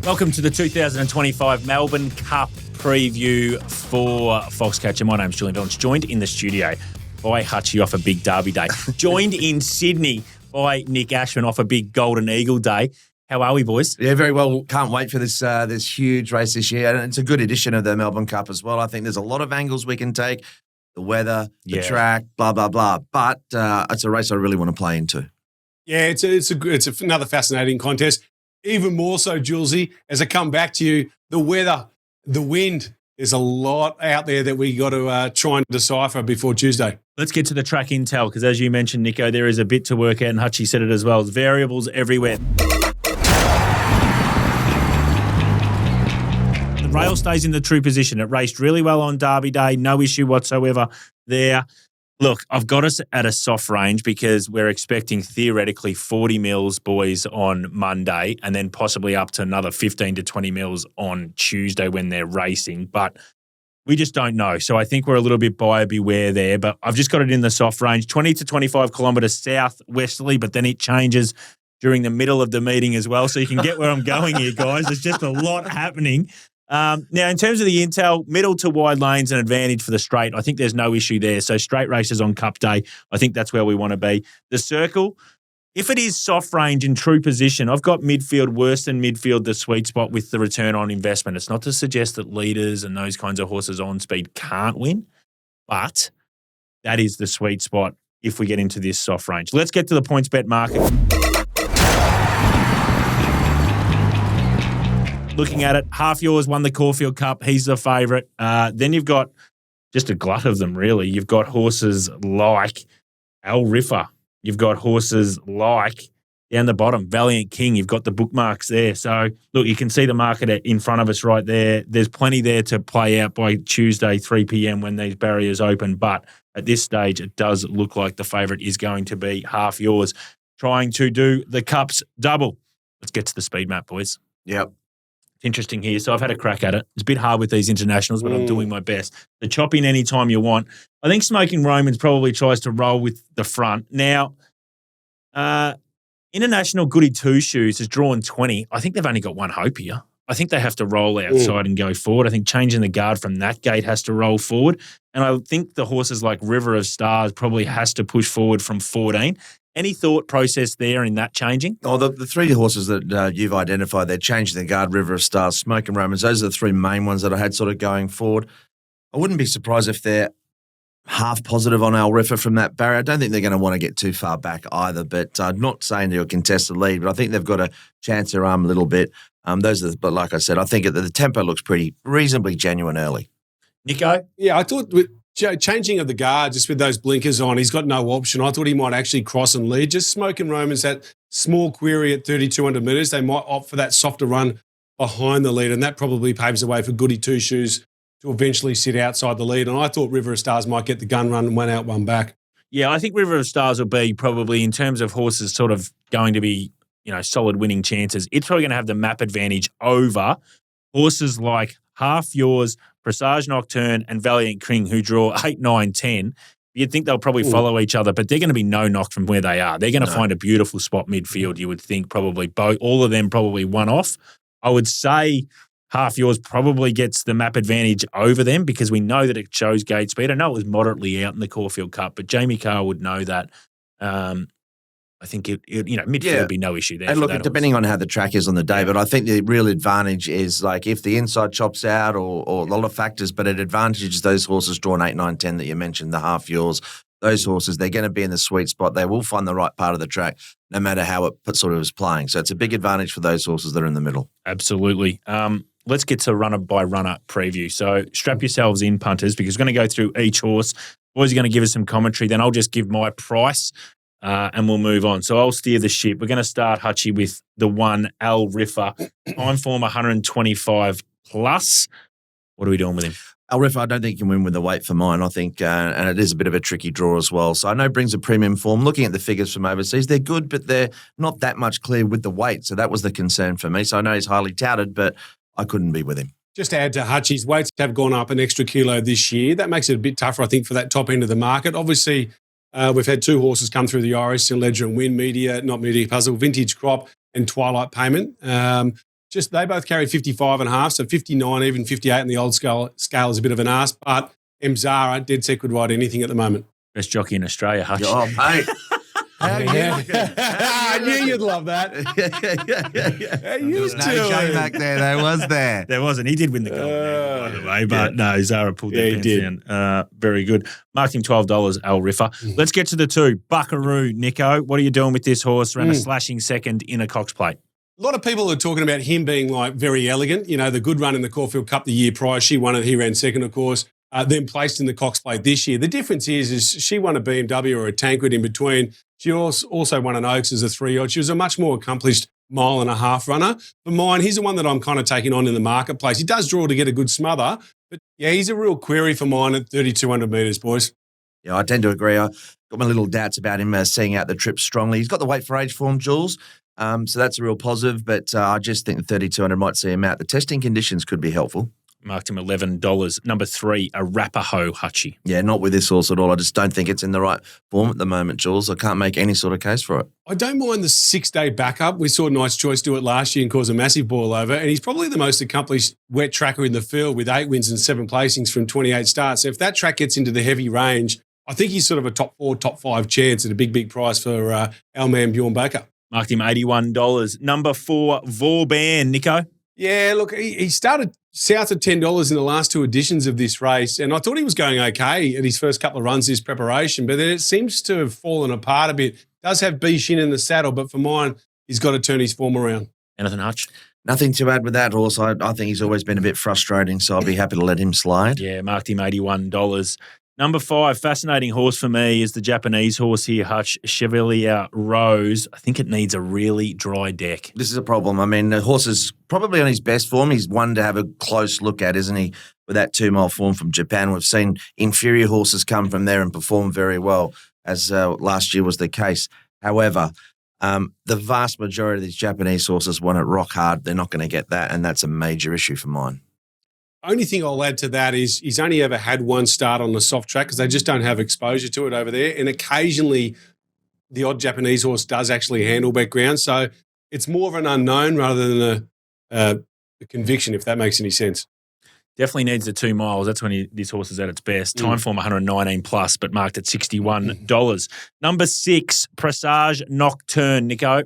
Welcome to the 2025 Melbourne Cup preview for Foxcatcher. My name's Jules, joined in the studio by Hutchi off a big Derby day. Joined in Sydney by Nick Ashman off a big Golden Eagle day. How are we, boys? Yeah, very well. Can't wait for this huge race this year. And it's a good edition of the Melbourne Cup as well. I think there's a lot of angles we can take. The weather, the track, blah, blah, blah. But it's a race I really want to play into. Yeah, it's another fascinating contest. Even more so, Julesy, as I come back to you, the weather, the wind, there's a lot out there that we got to try and decipher before Tuesday. Let's get to the track intel because, as you mentioned, Nico, there is a bit to work out, and Hutchi said it as well. There's variables everywhere. The rail stays in the true position. It raced really well on Derby Day. No issue whatsoever there. Look, I've got us at a soft range because we're expecting theoretically 40 mils, boys, on Monday and then possibly up to another 15 to 20 mils on Tuesday when they're racing. But we just don't know. So I think we're a little bit buyer beware there. But I've just got it in the soft range, 20 to 25 kilometres southwesterly, but then it changes during the middle of the meeting as well. So you can get where I'm going here, guys. There's just a lot happening. Now, in terms of the intel, middle to wide lanes an advantage for the straight. I think there's no issue there. So straight races on Cup Day, I think that's where we want to be. The circle, if it is soft range in true position, I've got midfield worse than midfield the sweet spot with the return on investment. It's not to suggest that leaders and those kinds of horses on speed can't win, but that is the sweet spot if we get into this soft range. Let's get to the points bet market. Looking at it, Half Yours won the Caulfield Cup. He's the favourite. Then you've got just a glut of them, really. You've got horses like Al Riffa. You've got horses like, down the bottom, Valiant King. You've got the bookmarks there. So, look, you can see the market in front of us right there. There's plenty there to play out by Tuesday, 3 p.m. when these barriers open. But at this stage, it does look like the favourite is going to be Half Yours, trying to do the Cups double. Let's get to the speed map, boys. Yep. Interesting here. So I've had a crack at it. It's a bit hard with these internationals, but I'm doing my best. The chop in any time you want. I think Smoking Romans probably tries to roll with the front. Now, International Goody Two Shoes has drawn 20. I think they've only got one hope here. I think they have to roll outside and go forward. I think changing the guard from that gate has to roll forward. And I think the horses like River of Stars probably has to push forward from 14. Any thought process there in that changing? Oh, the three horses that you've identified, they're changing the guard, River of Stars, Smoke and Romans. Those are the three main ones that I had sort of going forward. I wouldn't be surprised if they're half positive on Al Riffa from that barrier. I don't think they're going to want to get too far back either, but not saying they'll contest the lead, but I think they've got to chance their arm a little bit. But like I said, I think the tempo looks pretty reasonably genuine early. Nico? Yeah, I thought with changing of the guard, just with those blinkers on, he's got no option. I thought he might actually cross and lead. Just Smoking Romans, that small query at 3,200 metres, they might opt for that softer run behind the lead, and that probably paves the way for Goody Two Shoes to eventually sit outside the lead. And I thought River of Stars might get the gun run and one out, one back. Yeah, I think River of Stars will be probably, in terms of horses sort of going to be, solid winning chances, it's probably going to have the map advantage over horses like Half Yours, Presage Nocturne and Valiant King, who draw 8, 9, 10. You'd think they'll probably follow each other, but they're going to be no knock from where they are. They're going to find a beautiful spot midfield, you would think, probably all of them probably one off. I would say Half Yours probably gets the map advantage over them because we know that it shows gate speed. I know it was moderately out in the Caulfield Cup, but Jamie Carr would know that. I think midfield would be no issue there. And look, depending on how the track is on the day, but I think the real advantage is like if the inside chops out or a lot of factors, but it advantages those horses drawn 8, 9, 10 that you mentioned, the Half Yours. Those horses, they're going to be in the sweet spot. They will find the right part of the track no matter how it sort of is playing. So it's a big advantage for those horses that are in the middle. Absolutely. Let's get to runner-by-runner preview. So strap yourselves in, punters, because we're going to go through each horse. Boys are going to give us some commentary. Then I'll just give my price. And we'll move on. So I'll steer the ship. We're going to start, Hutchi, with the one, Al Riffa. Time form 125 plus. What are we doing with him? Al Riffa, I don't think he can win with the weight for mine. I think, and it is a bit of a tricky draw as well. So I know brings a premium form. Looking at the figures from overseas, they're good, but they're not that much clear with the weight. So that was the concern for me. So I know he's highly touted, but I couldn't be with him. Just to add to Hutchi's, weights have gone up an extra kilo this year. That makes it a bit tougher, I think, for that top end of the market. Obviously, we've had two horses come through the Irish, Ledger and Win, Media Puzzle, Vintage Crop and Twilight Payment. they both carry 55.5, so 59, even 58 in the old scale is a bit of an ask. But Mzara, dead set could ride anything at the moment. Best jockey in Australia, Hutch. Oh, mate. I knew you'd love that. There was no J Mac there, was there? There wasn't. He did win the gold medal, by the way, but no, Zara pulled that pants down. Very good. Marked him $12, Al Riffer. Let's get to the 2. Buckaroo, Nico. What are you doing with this horse? Ran a slashing second in a Cox Plate. A lot of people are talking about him being like very elegant. You know, the good run in the Caulfield Cup the year prior, she won it. He ran second, of course. Then placed in the Cox Plate this year. The difference is she won a BMW or a Tancred in between. She also won an Oaks as a 3-year-old. She was a much more accomplished 1.5 mile runner. For mine, he's the one that I'm kind of taking on in the marketplace. He does draw to get a good smother, but yeah, he's a real query for mine at 3,200 metres, boys. Yeah, I tend to agree. I got my little doubts about him seeing out the trip strongly. He's got the weight for age form, Jules. So that's a real positive, but I just think the 3,200 might see him out. The testing conditions could be helpful. Marked him $11. Number 3, Arapaho, Hutchi. Yeah, not with this horse at all. I just don't think it's in the right form at the moment, Jules. I can't make any sort of case for it. I don't mind the 6-day backup. We saw Nice Choice do it last year and cause a massive boil over, and he's probably the most accomplished wet tracker in the field with 8 wins and 7 placings from 28 starts. So if that track gets into the heavy range, I think he's sort of a top 4, top 5 chance at a big price for our man Bjorn Baker. Marked him $81. Number 4, Vauban, Nico. Yeah, look, he started south of $10 in the last 2 editions of this race, and I thought he was going okay at his first couple of runs this preparation, but then it seems to have fallen apart a bit. Does have B Shin in the saddle, but for mine, he's got to turn his form around. Anything, Hutch? Nothing to add with that horse. I think he's always been a bit frustrating, so I'll be happy to let him slide. Yeah, marked him $81. Number 5, fascinating horse for me is the Japanese horse here, Hutch, Chevalier Rose. I think it needs a really dry deck. This is a problem. I mean, the horse is probably on his best form. He's one to have a close look at, isn't he, with that 2-mile form from Japan. We've seen inferior horses come from there and perform very well, as last year was the case. However, the vast majority of these Japanese horses want it rock hard. They're not going to get that, and that's a major issue for mine. Only thing I'll add to that is he's only ever had one start on the soft track because they just don't have exposure to it over there. And occasionally the odd Japanese horse does actually handle wet ground. So it's more of an unknown rather than a conviction, if that makes any sense. Definitely needs the 2 miles. That's when this horse is at its best. Time form 119 plus, but marked at $61. Number 6, Presage Nocturne, Nico.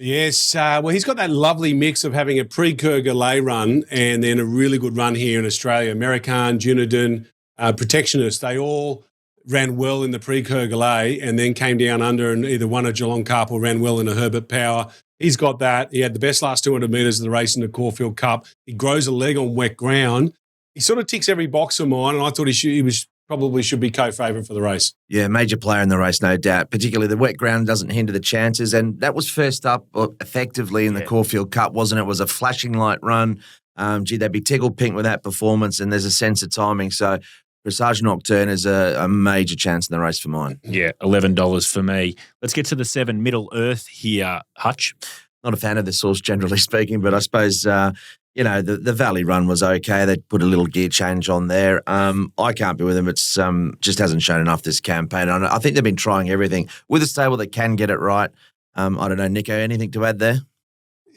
Yes, well, he's got that lovely mix of having a pre-Coeur Galais run and then a really good run here in Australia. American, Junadon, Protectionist, they all ran well in the pre-Coeur Galais and then came down under and either won a Geelong Cup or ran well in a Herbert Power. He's got that. He had the best last 200 metres of the race in the Caulfield Cup. He grows a leg on wet ground. He sort of ticks every box of mine, and I thought he probably should be co-favourite for the race. Yeah, major player in the race, no doubt. Particularly the wet ground doesn't hinder the chances, and that was first up effectively in the Caulfield Cup, wasn't it? It was a flashing light run. They'd be tickled pink with that performance, and there's a sense of timing. So Presage Nocturne is a major chance in the race for mine. Yeah, $11 for me. Let's get to the 7, Middle Earth here, Hutch. Not a fan of this horse, generally speaking, but I suppose, the Valley run was okay. They put a little gear change on there. I can't be with him. It's just hasn't shown enough this campaign. I think they've been trying everything with a stable that can get it right. I don't know, Nico, anything to add there?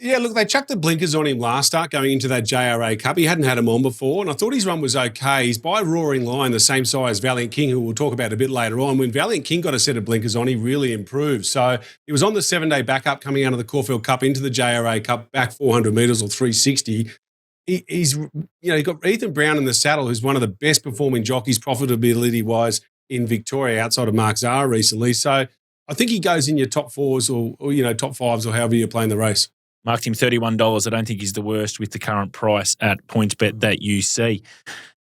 Yeah, look, they chucked the blinkers on him last start going into that JRA Cup. He hadn't had him on before, and I thought his run was okay. He's by Roaring Lion, the same size as Valiant King, who we'll talk about a bit later on. When Valiant King got a set of blinkers on, he really improved. So he was on the 7-day backup coming out of the Caulfield Cup into the JRA Cup, back 400 metres or 360. He's got Ethan Brown in the saddle, who's one of the best performing jockeys profitability-wise in Victoria outside of Mark Zahra recently. So I think he goes in your top 4s or top 5s or however you're playing the race. Marked him $31. I don't think he's the worst with the current price at PointsBet that you see.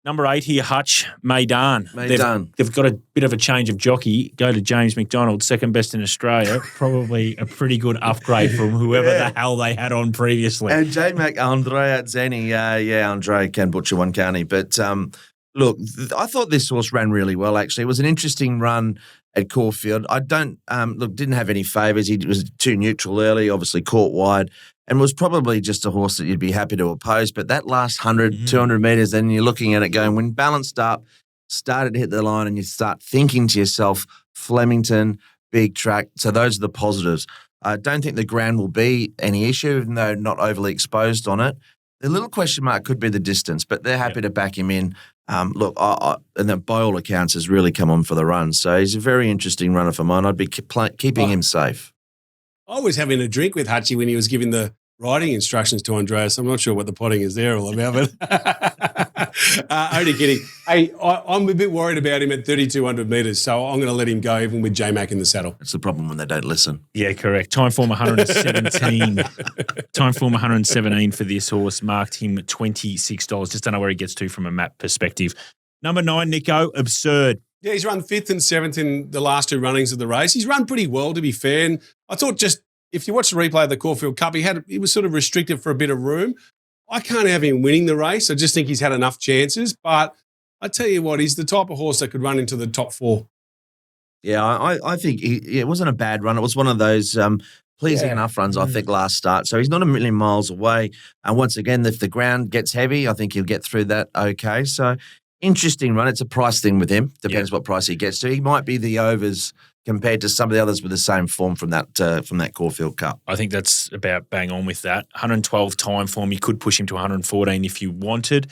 Number 8 here, Hutch, Maidan. They've got a bit of a change of jockey. Go to James McDonald, second best in Australia. Probably a pretty good upgrade from whoever the hell they had on previously. And J-Mac Andre Zeni. Andre can butcher one, can't he? But look, I thought this horse ran really well, actually. It was an interesting run at Caulfield. I didn't have any favours. He was too neutral early, obviously caught wide, and was probably just a horse that you'd be happy to oppose. But that last 100, 200 metres, then you're looking at it going, when balanced up, started to hit the line, and you start thinking to yourself, Flemington, big track. So those are the positives. I don't think the ground will be any issue, even though not overly exposed on it. The little question mark could be the distance, but they're happy to back him in. And by all accounts, has really come on for the run. So he's a very interesting runner for mine. I'd be keeping him safe. I was having a drink with Hutchi when he was giving the riding instructions to Andreas. I'm not sure what the potting is there all about, but only kidding. Hey, I'm a bit worried about him at 3,200 metres, so I'm going to let him go even with J-Mac in the saddle. That's the problem when they don't listen. Yeah, correct. Time form 117. Time form 117 for this horse. Marked him $26. Just don't know where he gets to from a map perspective. Number 9, Nico, Absurd. Yeah, he's run 5th and 7th in the last 2 runnings of the race. He's run pretty well, to be fair. And I thought just if you watch the replay of the Caulfield Cup, he was sort of restricted for a bit of room. I can't have him winning the race. I just think he's had enough chances. But I tell you what, he's the type of horse that could run into the top 4. Yeah, I think it wasn't a bad run. It was one of those pleasing enough runs, I think, last start. So he's not a million miles away. And once again, if the ground gets heavy, I think he'll get through that okay. So interesting run. It's a price thing with him. Depends what price he gets to. He might be the overs compared to some of the others with the same form from that Caulfield Cup. I think that's about bang on with that. 112 time form. You could push him to 114 if you wanted.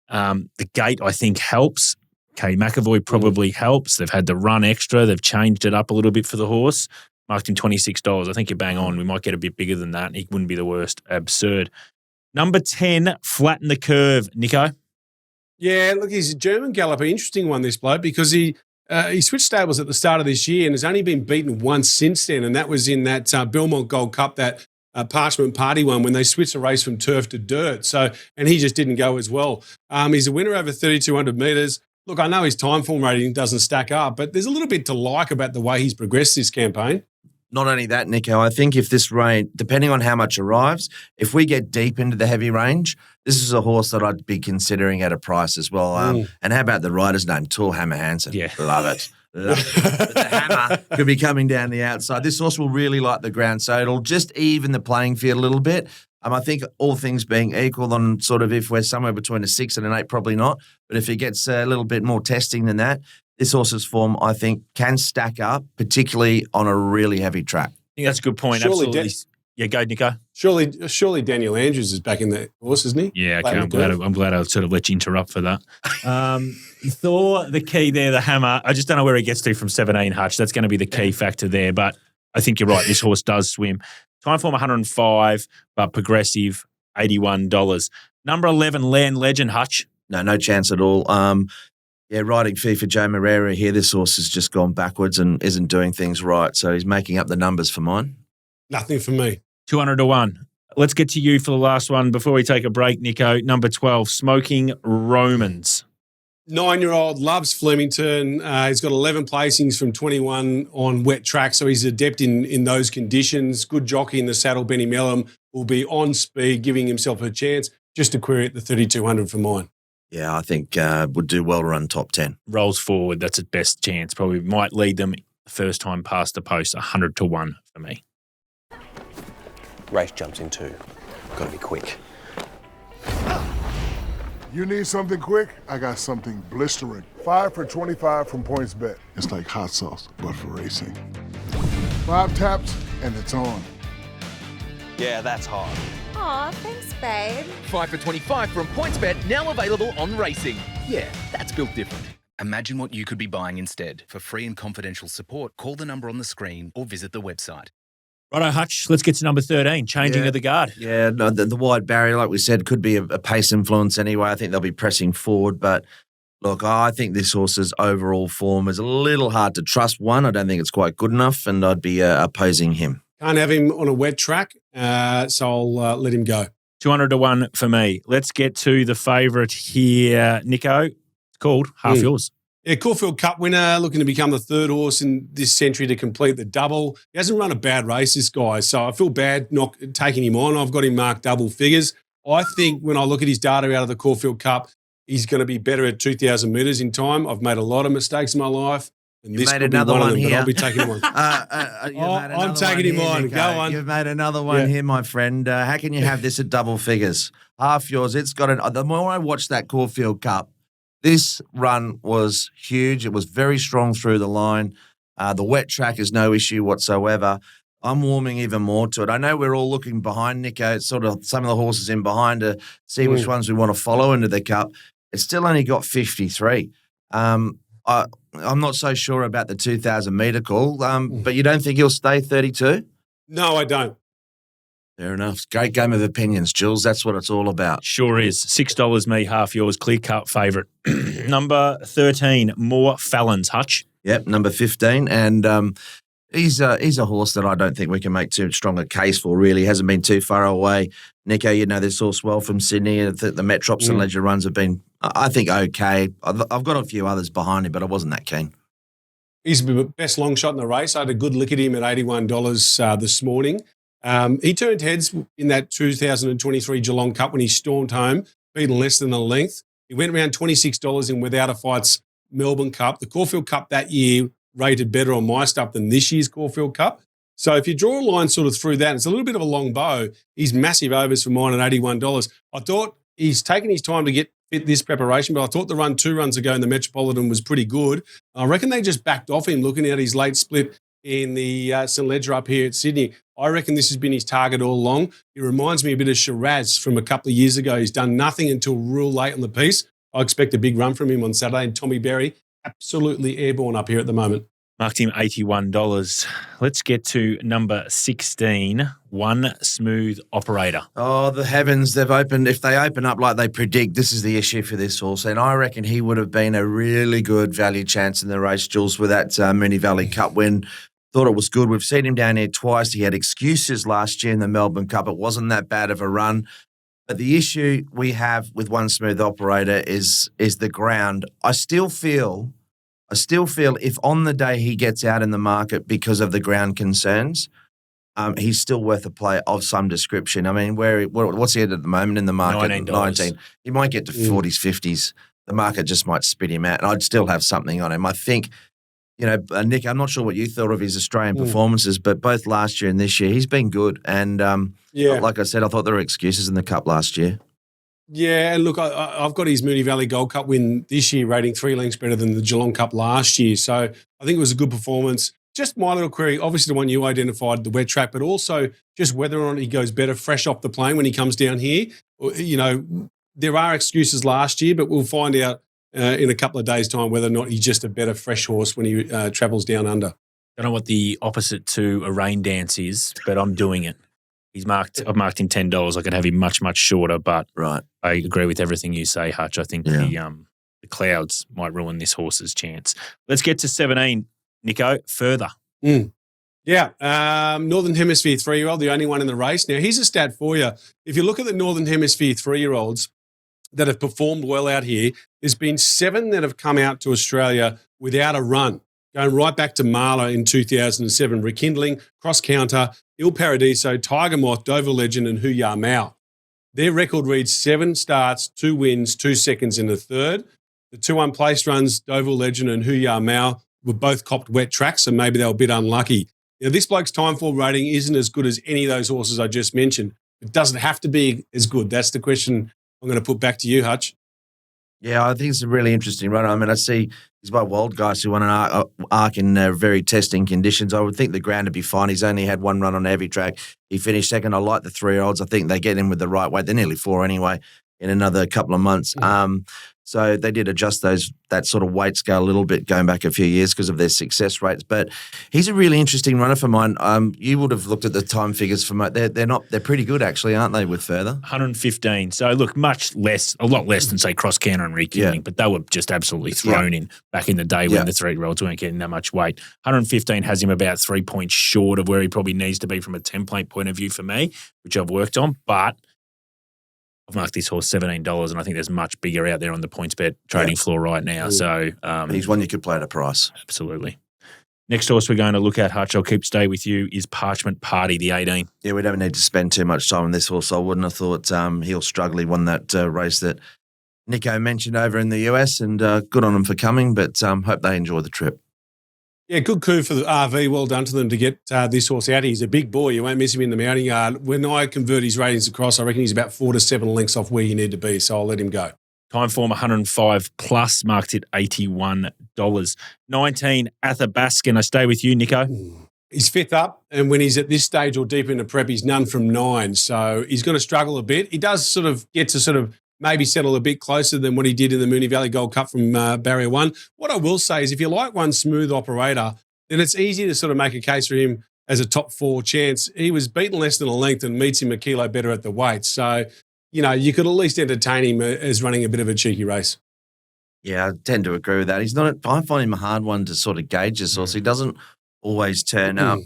The gate, I think, helps. Okay, McAvoy probably helps. They've had the run extra. They've changed it up a little bit for the horse. Marked him $26. I think you're bang on. We might get a bit bigger than that. He wouldn't be the worst. Absurd. Number 10, Flatten the Curve. Nico? Yeah, look, he's a German galloper. Interesting one, this bloke, because he switched stables at the start of this year and has only been beaten once since then, and that was in that Belmont Gold Cup, that Parchment Party one, when they switched the race from turf to dirt. So, and he just didn't go as well. He's a winner over 3,200 metres. Look, I know his time form rating doesn't stack up, but there's a little bit to like about the way he's progressed this campaign. Not only that, Nico, I think if this rain, depending on how much arrives, if we get deep into the heavy range, this is a horse that I'd be considering at a price as well. And how about the rider's name? Tall Hammer Hansen. Yeah. Love it. But the hammer could be coming down the outside. This horse will really like the ground, so it'll just even the playing field a little bit. I think all things being equal, on sort of if we're somewhere between a 6 and an 8, probably not. But if he gets a little bit more testing than that, this horse's form, I think, can stack up, particularly on a really heavy track. I think that's a good point. Surely Absolutely. Yeah, go, Nico. Surely Daniel Andrews is back in the horse, isn't he? Yeah, okay. I'm glad I sort of let you interrupt for that. Thor, the key there, the hammer. I just don't know where he gets to from 17, Hutch. That's going to be the key factor there. But I think you're right. This horse does swim. Time form 105, but progressive $81. Number 11, Land Legend, Hutch. No chance at all. Riding fee for Joe Moreira here. This horse has just gone backwards and isn't doing things right. So he's making up the numbers for mine. Nothing for me. 200 to 1. Let's get to you for the last one before we take a break, Nico. Number 12, Smoking Romans. 9-year-old, loves Flemington. He's got 11 placings from 21 on wet track, so he's adept in those conditions. Good jockey in the saddle. Benny Mellum will be on speed, giving himself a chance. Just a query at the 3,200 for mine. Yeah, I think would do well to run top 10. Rolls forward, that's its best chance. Probably might lead them the first time past the post, 100 to 1 for me. Race jumps in 2. Got to be quick. You need something quick? I got something blistering. 5 for 25 from PointsBet. It's like hot sauce, but for racing. 5 taps, and it's on. Yeah, that's hard. Aw, thanks, babe. 5 for 25 from PointsBet, now available on racing. Yeah, that's built different. Imagine what you could be buying instead. For free and confidential support, call the number on the screen or visit the website. Righto, Hutch, let's get to number 13, Changing of the Guard. Yeah, no, the wide barrier, like we said, could be a pace influence anyway. I think they'll be pressing forward. But, look, I think this horse's overall form is a little hard to trust. One, I don't think it's quite good enough, and I'd be opposing him. Can't have him on a wet track, so I'll let him go. 200 to 1 for me. Let's get to the favourite here, Nico. It's called Half Yours. Yeah, Caulfield Cup winner, looking to become the 3rd horse in this century to complete the double. He hasn't run a bad race, this guy, so I feel bad not taking him on. I've got him marked double figures. I think when I look at his data out of the Caulfield Cup, he's going to be better at 2,000 metres in time. I've made a lot of mistakes in my life. And You've made another one here. I'll be taking him on. I'm taking him on. Go on. You've made another one here, my friend. How can you have this at double figures? Half Yours. It's got the more I watch that Caulfield Cup, this run was huge. It was very strong through the line. The wet track is no issue whatsoever. I'm warming even more to it. I know we're all looking behind Nico. It's sort of some of the horses in behind to see which ones we want to follow into the Cup. It's still only got 53. I'm not so sure about the 2,000 metre call, but you don't think he'll stay 32? No, I don't. Fair enough. Great game of opinions, Jules. That's what it's all about. Sure is. $6 me, half yours. Clear cut favourite. Number 13, More Fallons. Hutch. Yep, number 15. And he's a horse that I don't think we can make too strong a case for, really. He hasn't been too far away. Nico, you know this horse well from Sydney. The Metrops and Ledger runs have been, I think, okay. I've got a few others behind him, but I wasn't that keen. He's the best long shot in the race. I had a good look at him at $81 this morning. He turned heads in that 2023 Geelong Cup when he stormed home, beaten less than a length. He went around $26 in Without a Fight's Melbourne Cup. The Caulfield Cup that year rated better on my stuff than this year's Caulfield Cup. So if you draw a line sort of through that, it's a little bit of a long bow. He's massive overs for mine at $81. I thought he's taken his time to get fit this preparation, but I thought the run 2 runs ago in the Metropolitan was pretty good. I reckon they just backed off him looking at his late split in the St. Ledger up here at Sydney. I reckon this has been his target all along. He reminds me a bit of Shiraz from a couple of years ago. He's done nothing until real late on the piece. I expect a big run from him on Saturday. And Tommy Berry, absolutely airborne up here at the moment. Marked him $81. Let's get to number 16, One Smooth Operator. Oh, the heavens, they've opened. If they open up like they predict, this is the issue for this horse. And I reckon he would have been a really good value chance in the race, Jules, with that Moonee Valley Cup win. Thought it was good. We've seen him down here twice. He had excuses last year in the Melbourne Cup. It wasn't that bad of a run. But the issue we have with One Smooth Operator is the ground. I still feel if on the day he gets out in the market because of the ground concerns, he's still worth a play of some description. I mean, what's he at the moment in the market? $19. 19. He might get to 40s, 50s. The market just might spit him out, and I'd still have something on him. I think, Nick, I'm not sure what you thought of his Australian performances, but both last year and this year, he's been good. And like I said, I thought there were excuses in the Cup last year. Yeah, and look, I've got his Moonee Valley Gold Cup win this year, rating 3 lengths better than the Geelong Cup last year. So I think it was a good performance. Just my little query, obviously the one you identified, the wet track, but also just whether or not he goes better fresh off the plane when he comes down here. There are excuses last year, but we'll find out in a couple of days' time whether or not he's just a better fresh horse when he travels down under. I don't know what the opposite to a rain dance is, but I'm doing it. I've marked him $10. I could have him much, much shorter, but right. I agree with everything you say, Hutch. I think the clouds might ruin this horse's chance. Let's get to 17, Nico, further. Yeah, Northern Hemisphere 3-year-old, the only one in the race. Now, here's a stat for you. If you look at the Northern Hemisphere 3-year-olds that have performed well out here, there's been 7 that have come out to Australia without a run. Going right back to Marla in 2007, Rekindling, Cross Counter, Il Paradiso, Tiger Moth, Dover Legend, and Hu Ya Mao. Their record reads 7 starts, 2 wins, 2 seconds in the third. The 2 unplaced runs, Dover Legend and Hu Ya Mao, were both copped wet tracks, so maybe they were a bit unlucky. Now, this bloke's time form rating isn't as good as any of those horses I just mentioned. It doesn't have to be as good. That's the question I'm going to put back to you, Hutch. Yeah, I think it's a really interesting run. I mean, I see he's by Wild Guys who won an arc in very testing conditions. I would think the ground would be fine. He's only had 1 run on a heavy track. He finished second. I like the 3-year-olds. I think they get in with the right weight. They're nearly 4 anyway in another couple of months. So they did adjust that sort of weight scale a little bit going back a few years because of their success rates. But he's a really interesting runner for mine. You would have looked at the time figures for mine. They're pretty good actually, aren't they, with further? 115. So look, a lot less than say Cross Counter and Rekindling, but they were just absolutely thrown in back in the day when the 3-year-olds weren't getting that much weight. 115 has him about 3 points short of where he probably needs to be from a template point of view for me, which I've worked on, but I've marked this horse $17, and I think there's much bigger out there on the PointsBet trading floor right now. So he's one you could play at a price. Absolutely. Next horse we're going to look at, Hutch, I'll stay with you, is Parchment Party, the 18. Yeah, we don't need to spend too much time on this horse. I wouldn't have thought he'll struggle. He won that race that Nico mentioned over in the US, and good on them for coming, but hope they enjoy the trip. Yeah, good coup for the RV. Well done to them to get this horse out. He's a big boy. You won't miss him in the mounting yard. When I convert his ratings across, I reckon he's about 4 to 7 lengths off where you need to be, so I'll let him go. Time form 105 plus, marked at $81. 19, Athabaskan. I stay with you, Nico. He's fifth up, and when he's at this stage or deep into prep, he's none from 9. So he's going to struggle a bit. He does sort of get to sort of maybe settle a bit closer than what he did in the Moonee Valley Gold Cup from Barrier 1. What I will say is if you like one smooth operator, then it's easy to sort of make a case for him as a top 4 chance. He was beaten less than a length and meets him a kilo better at the weight. So, you could at least entertain him as running a bit of a cheeky race. Yeah, I tend to agree with that. I find him a hard one to sort of gauge this horse. He doesn't always turn up.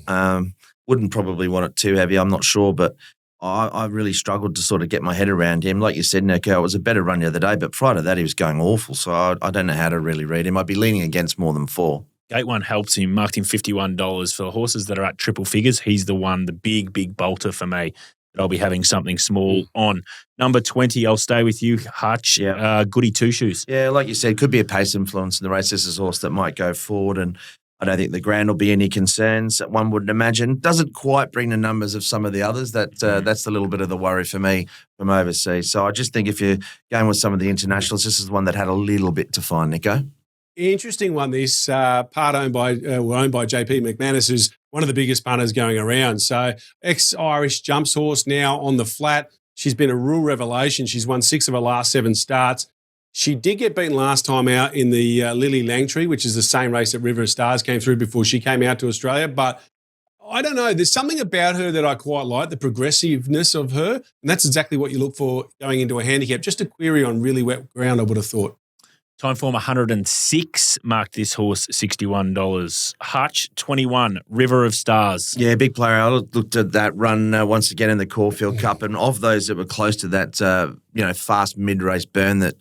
Wouldn't probably want it too heavy, I'm not sure, but I really struggled to sort of get my head around him. Like you said, Nico, it was a better run the other day, but prior to that, he was going awful. So I don't know how to really read him. I'd be leaning against more than 4. Gate 1 helps him, marked him $51. For the horses that are at triple figures, he's the one, the big bolter for me that I'll be having something small on. Number 20, I'll stay with you, Hutch. Yeah. Goody Two Shoes. Yeah, like you said, could be a pace influence in the race. This is a horse that might go forward, and I don't think the ground will be any concerns that one would imagine. Doesn't quite bring the numbers of some of the others. That's a little bit of the worry for me from overseas. So I just think if you're going with some of the internationals, this is one that had a little bit to find, Nico. Interesting one. This part owned by JP McManus, who's one of the biggest punters going around. So ex-Irish jumps horse now on the flat. She's been a real revelation. She's won 6 of her last 7 starts. She did get beaten last time out in the Lily Langtree, which is the same race that River of Stars came through before she came out to Australia. But I don't know. There's something about her that I quite like, the progressiveness of her. And that's exactly what you look for going into a handicap. Just a query on really wet ground, I would have thought. Time form 106, marked this horse $61. Hutch, 21, River of Stars. Yeah, big player. I looked at that run once again in the Caulfield Cup, and of those that were close to that, fast mid-race burn that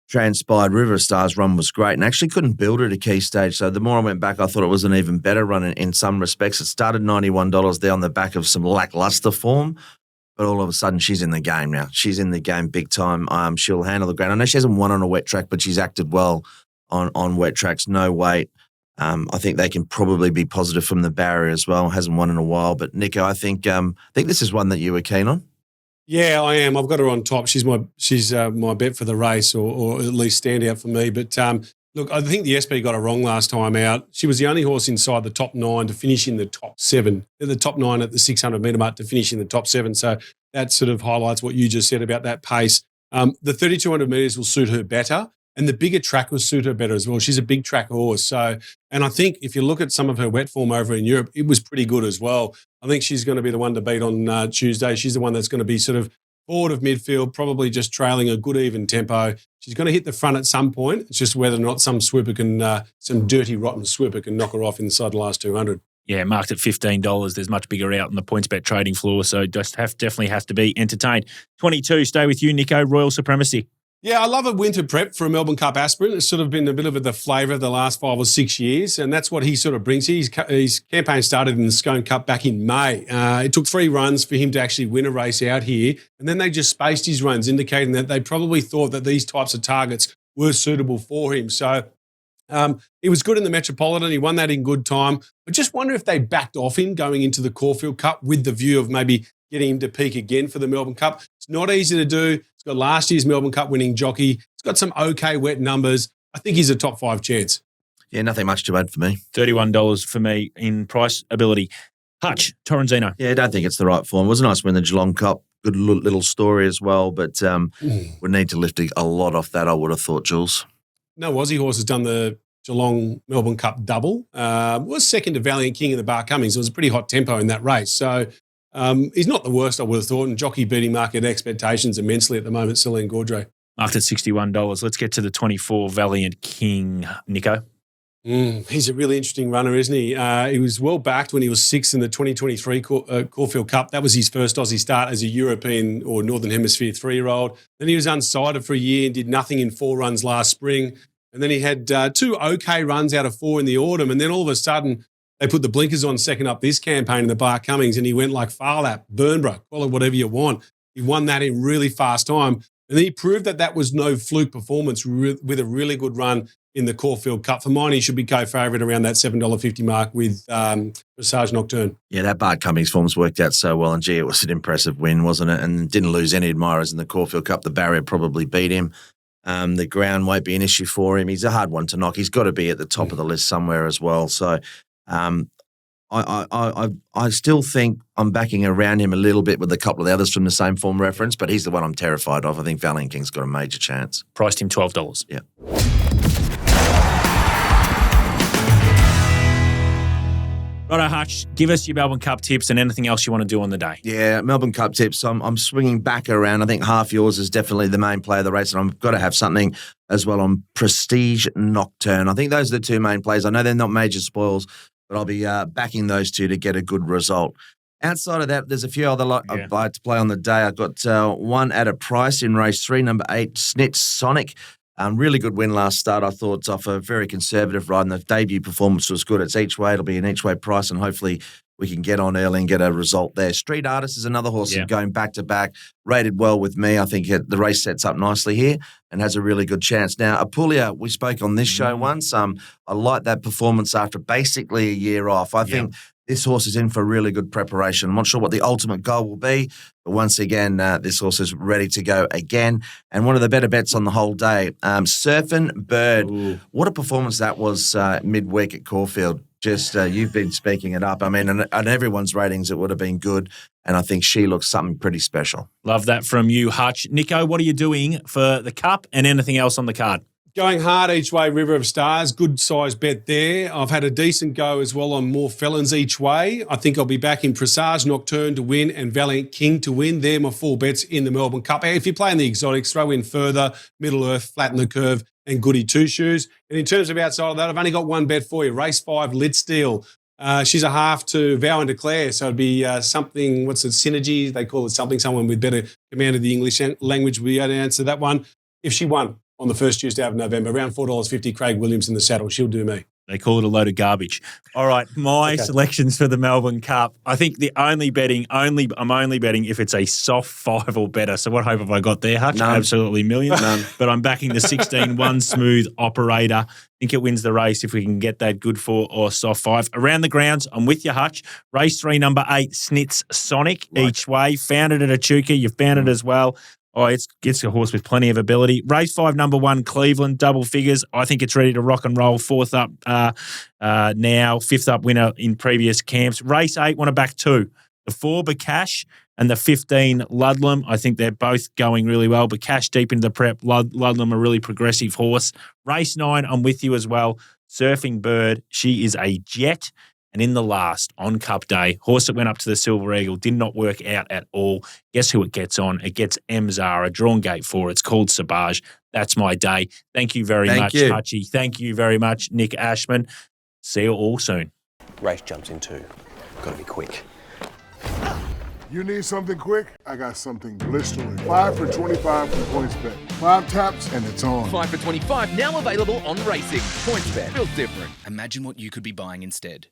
transpired, River of Stars run was great and actually couldn't build at a key stage. So the more I went back, I thought it was an even better run in some respects. It started $91 there on the back of some lackluster form. But all of a sudden, she's in the game now. She's in the game big time. She'll handle the ground. I know she hasn't won on a wet track, but she's acted well on wet tracks. No weight. I think they can probably be positive from the barrier as well. Hasn't won in a while. But Nico, I think this is one that you were keen on. Yeah, I am. I've got her on top. She's my bet for the race, or at least standout for me. But look, I think the SP got it wrong last time out. She was the only horse inside the top 9 to finish in the top 7. The top 9 at the 600-metre mark to finish in the top 7. So that sort of highlights what you just said about that pace. The 3,200 metres will suit her better, and the bigger track will suit her better as well. She's a big track horse. So, and I think if you look at some of her wet form over in Europe, it was pretty good as well. I think she's going to be the one to beat on Tuesday. She's the one that's going to be sort of forward of midfield, probably just trailing a good even tempo. She's going to hit the front at some point. It's just whether or not some dirty, rotten swipper can knock her off inside the last 200. Yeah, marked at $15. There's much bigger out on the PointsBet trading floor, so definitely has to be entertained. 22, stay with you, Nico, Royal Supremacy. Yeah, I love a winter prep for a Melbourne Cup aspirant. It's sort of been a bit of the flavour of the last 5 or 6 years, and that's what he sort of brings here. His campaign started in the Scone Cup back in May. It took 3 runs for him to actually win a race out here, and then they just spaced his runs, indicating that they probably thought that these types of targets were suitable for him. So he was good in the Metropolitan. He won that in good time. I just wonder if they backed off him going into the Caulfield Cup with the view of maybe getting him to peak again for the Melbourne Cup. It's not easy to do. He's got last year's Melbourne Cup winning jockey. He's got some okay wet numbers. I think he's a top 5 chance. Yeah, nothing much to add for me. $31 for me in price ability. Hutch, Torrenzino. Yeah, I don't think it's the right form. It was a nice win in the Geelong Cup. Good little story as well, but would need to lift a lot off that, I would have thought, Jules. No Aussie horse has done the Geelong Melbourne Cup double. Was second to Valiant King in the Bar Cummings. It was a pretty hot tempo in that race. So he's not the worst, I would have thought, and jockey beating market expectations immensely at the moment, Celine Gaudray. Marked at $61. Let's get to the 24, Valiant King, Nico. He's a really interesting runner, isn't he? He was well backed when he was 6th in the 2023 Caulfield Cup. That was his first Aussie start as a European or Northern Hemisphere 3-year-old. Then he was unsighted for a year and did nothing in 4 runs last spring. And then he had 2 okay runs out of 4 in the autumn. And then all of a sudden, they put the blinkers on second up this campaign in the Bar Cummings, and he went like Farlap, Burnborough, call it whatever you want. He won that in really fast time. And then he proved that was no fluke performance with a really good run in the Caulfield Cup. For mine, he should be co-favourite around that $7.50 mark with Passage Nocturne. Yeah, that Bart Cummings form's worked out so well. And gee, it was an impressive win, wasn't it? And didn't lose any admirers in the Caulfield Cup. The barrier probably beat him. The ground won't be an issue for him. He's a hard one to knock. He's got to be at the top of the list somewhere as well. So I still think I'm backing around him a little bit with a couple of the others from the same form reference, but he's the one I'm terrified of. I think Valiant King's got a major chance. Priced him $12. Yeah. Righto, Hutch, give us your Melbourne Cup tips and anything else you want to do on the day. Yeah, Melbourne Cup tips. I'm swinging back around. I think half yours is definitely the main play of the race, and I've got to have something as well on Prestige Nocturne. I think those are the two main plays. I know they're not major spoils, but I'll be backing those two to get a good result. Outside of that, there's a few other I'd like to play on the day. I've got one at a price in race 3, number 8, Snitch Sonic. Really good win last start. I thought it's off a very conservative ride, and the debut performance was good. It's each way. It'll be an each way price, and hopefully we can get on early and get a result there. Street Artist is another horse going back to back, rated well with me. I think the race sets up nicely here and has a really good chance. Now, Apulia, we spoke on this show once. I like that performance after basically a year off. I think this horse is in for really good preparation. I'm not sure what the ultimate goal will be, but once again, this horse is ready to go again. And one of the better bets on the whole day, Surfin' Bird. Ooh. What a performance that was midweek at Caulfield. Just you've been speaking it up. I mean, on everyone's ratings, it would have been good. And I think she looks something pretty special. Love that from you, Hutch. Nico, what are you doing for the Cup and anything else on the card? Going hard each way, River of Stars, good size bet there. I've had a decent go as well on more felons each way. I think I'll be back in Presage Nocturne to win and Valiant King to win. They're my 4 bets in the Melbourne Cup. If you're playing the exotics, throw in Further, Middle Earth, Flatten the Curve, and Goody Two Shoes. And in terms of outside of that, I've only got one bet for you. Race 5, Litsteel. She's a half to Vow and Declare, so it'd be something, what's it, Synergy? They call it something. Someone with better command of the English language will be able to answer that one. If she won on the first Tuesday of November, around $4.50, Craig Williams in the saddle. She'll do me. They call it a load of garbage. All right, my selections for the Melbourne Cup. I think I'm only betting if it's a soft 5 or better. So what hope have I got there, Hutch? None. Absolutely millions. None. But I'm backing the 16 One Smooth Operator. I think it wins the race if we can get that good 4 or soft 5. Around the grounds, I'm with you, Hutch. Race 3, number 8, Snitch Sonic, each way. Found it at Echuca. You found it as well. Oh, it's a horse with plenty of ability. Race 5, number 1, Cleveland, double figures. I think it's ready to rock and roll. 4th up now, 5th up winner in previous camps. Race 8, want to back 2. The 4, Bakash, and the 15, Ludlam. I think they're both going really well. Bakash deep into the prep. Ludlam, a really progressive horse. Race 9, I'm with you as well. Surfing Bird, she is a jet. And in the last, on Cup Day, horse that went up to the Silver Eagle did not work out at all. Guess who it gets on? It gets M. Zara, drawn gate 4. It's called Sabage. That's my day. Thank you very much, Hutchi. Thank you very much, Nick Ashman. See you all soon. Race jumps in 2. Got to be quick. You need something quick? I got something blistering. 5 for 25 from PointsBet. 5 taps and it's on. 5 for 25, now available on Racing. PointsBet, built different. Imagine what you could be buying instead.